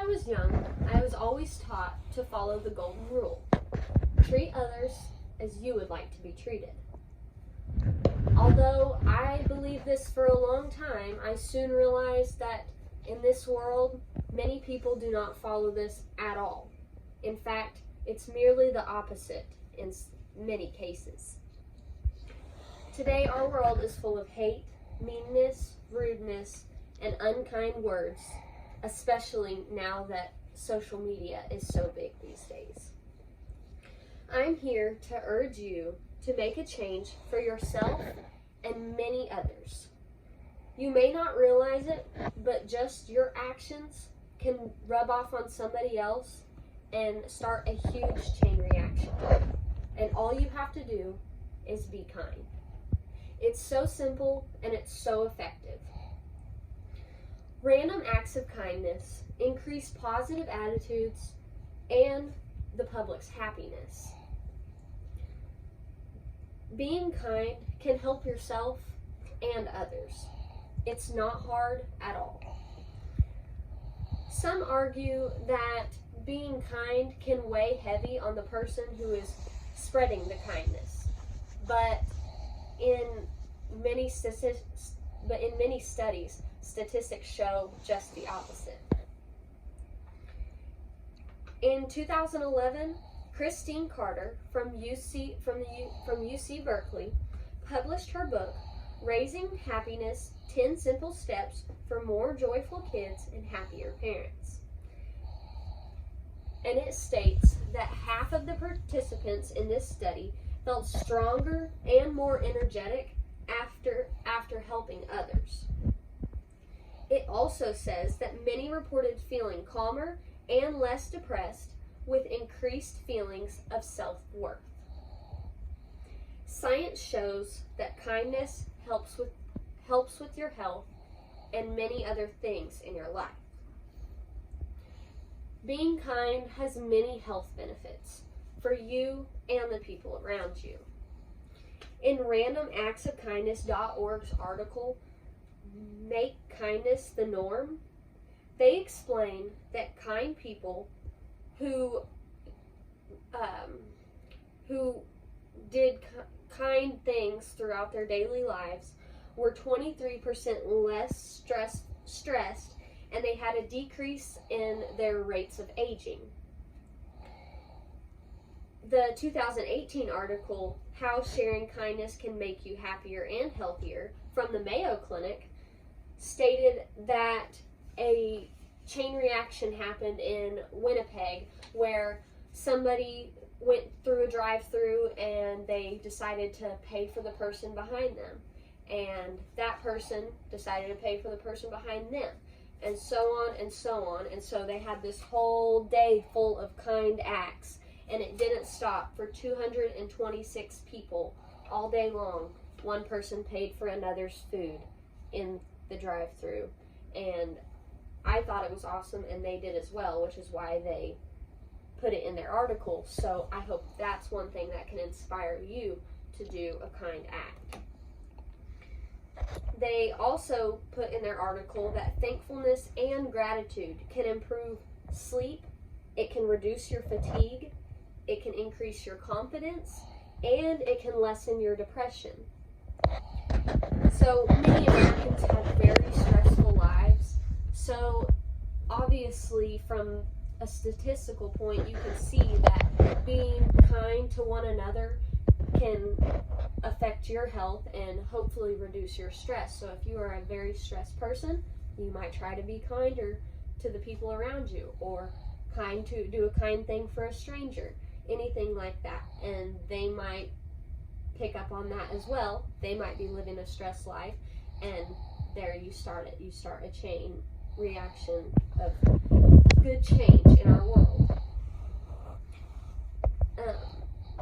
I was young, I was always taught to follow the golden rule. Treat others as you would like to be treated. Although I believed this for a long time, I soon realized that in this world, many people do not follow this at all. In fact, it's merely the opposite in many cases. Today, our world is full of hate, meanness, rudeness, and unkind words, especially now that social media is so big these days. I'm here to urge you to make a change for yourself and many others. You may not realize it, but just your actions can rub off on somebody else and start a huge chain reaction. And all you have to do is be kind. It's so simple and it's so effective. Random acts of kindness increase positive attitudes and the public's happiness. Being kind can help yourself and others. It's not hard at all. Some argue that being kind can weigh heavy on the person who is spreading the kindness, but in many studies, statistics show just the opposite. In 2011, Christine Carter from UC Berkeley published her book, Raising Happiness: 10 Simple Steps for More Joyful Kids and Happier Parents. And it states that half of the participants in this study felt stronger and more energetic after helping others. It also says that many reported feeling calmer and less depressed with increased feelings of self-worth. Science shows that kindness helps with your health and many other things in your life. Being kind has many health benefits for you and the people around you. In randomactsofkindness.org's article, Make Kindness the Norm, they explain that kind people who did kind things throughout their daily lives were 23% less stressed, and they had a decrease in their rates of aging. The 2018 article, How Sharing Kindness Can Make You Happier and Healthier, from the Mayo Clinic, stated that a chain reaction happened in Winnipeg where somebody went through a drive-through and they decided to pay for the person behind them, and that person decided to pay for the person behind them, and so on and so on. And so they had this whole day full of kind acts, and it didn't stop for 226 people all day long. One person paid for another's food in the drive-through, and I thought it was awesome, and they did as well, which is why they put it in their article. So I hope that's one thing that can inspire you to do a kind act. They also put in their article that thankfulness and gratitude can improve sleep, it can reduce your fatigue, it can increase your confidence, and it can lessen your depression. So many Americans have very stressful lives, so obviously from a statistical point you can see that being kind to one another can affect your health and hopefully reduce your stress. So if you are a very stressed person, you might try to be kinder to the people around you, or do a kind thing for a stranger, anything like that, and they might pick up on that as well. They might be living a stressed life, and there you start it. You start a chain reaction of good change in our world.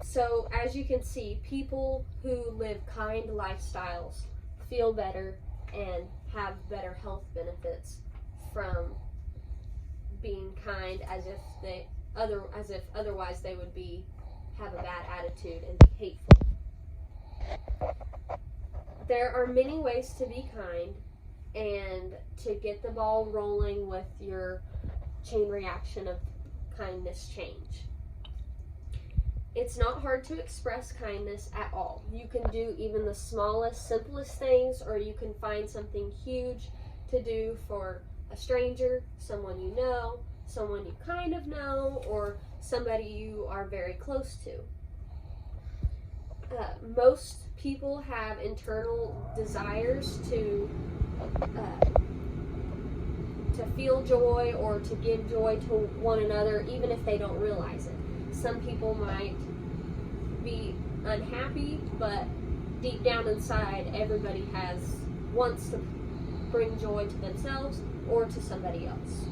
So as you can see, people who live kind lifestyles feel better and have better health benefits from being kind, as if otherwise they would have a bad attitude and be hateful. There are many ways to be kind and to get the ball rolling with your chain reaction of kindness change. It's not hard to express kindness at all. You can do even the smallest, simplest things, or you can find something huge to do for a stranger, someone you know, someone you kind of know, or somebody you are very close to. Most people have internal desires to feel joy or to give joy to one another, even if they don't realize it. Some people might be unhappy, but deep down inside, everybody wants to bring joy to themselves or to somebody else.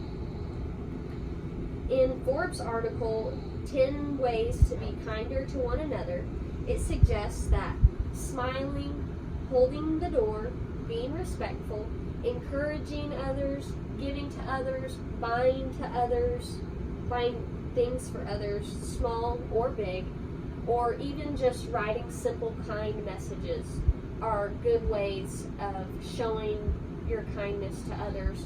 In Forbes' article, 10 Ways to Be Kinder to One Another, it suggests that smiling, holding the door, being respectful, encouraging others, giving to others, buying things for others, small or big, or even just writing simple, kind messages are good ways of showing your kindness to others.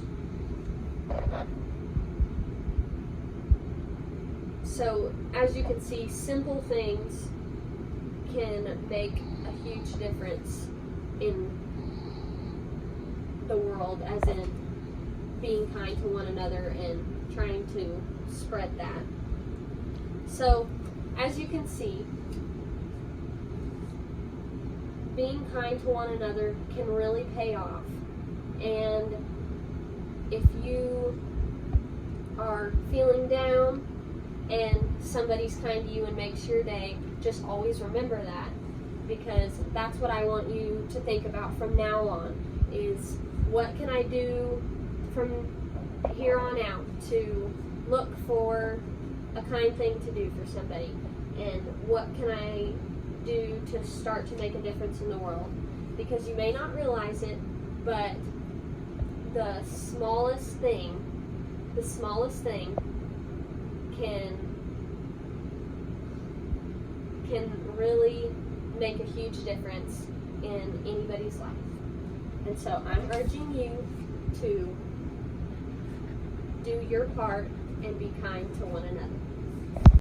So, as you can see, simple things can make a huge difference in the world, as in being kind to one another and trying to spread that. So, as you can see, being kind to one another can really pay off. And if you are feeling down and somebody's kind to you and makes your day, just always remember that, because that's what I want you to think about from now on, is what can I do from here on out to look for a kind thing to do for somebody, and what can I do to start to make a difference in the world. Because you may not realize it, but the smallest thing can really make a huge difference in anybody's life. And so I'm urging you to do your part and be kind to one another.